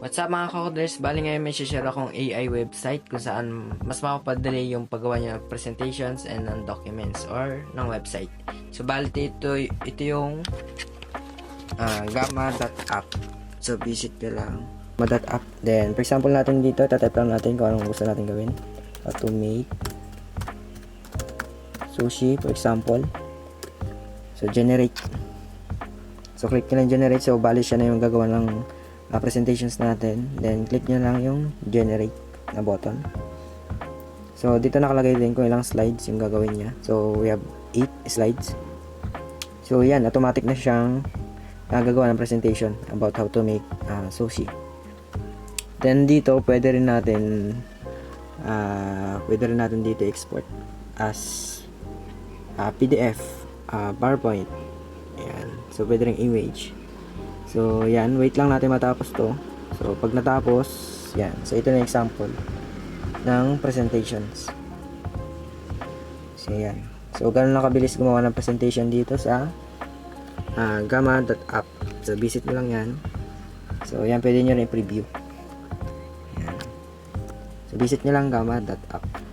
What's up mga kakoders? Bali ngayon may share akong AI website kung saan mas makapadali yung paggawa niya ng presentations and ng documents or ng website. So bali ito yung gamma.app. So visit ka lang gamma.app. Then for example natin dito, tatype lang natin kung anong gusto natin gawin. How to make sushi for example. So generate. So click nyo lang generate. So bali siya na yung gagawa ng presentations natin. Then click nyo lang yung generate na button. So dito nakalagay din kung ilang slides yung gagawin niya. So we have 8 slides. So yan, automatic na siyang gagawa ng presentation about how to make sushi. Then dito pwede rin natin dito export as PDF, PowerPoint. Yan. So pwede rin image. So, yan. Wait lang natin matapos to. So, pag natapos, yan. So, ito na yung example ng presentations. So, yan. So, ganun lang kabilis gumawa ng presentation dito sa gamma.app. So, visit mo lang yan. So, yan. Pwede nyo rin i-preview. Yan. So, visit nyo lang gamma.app.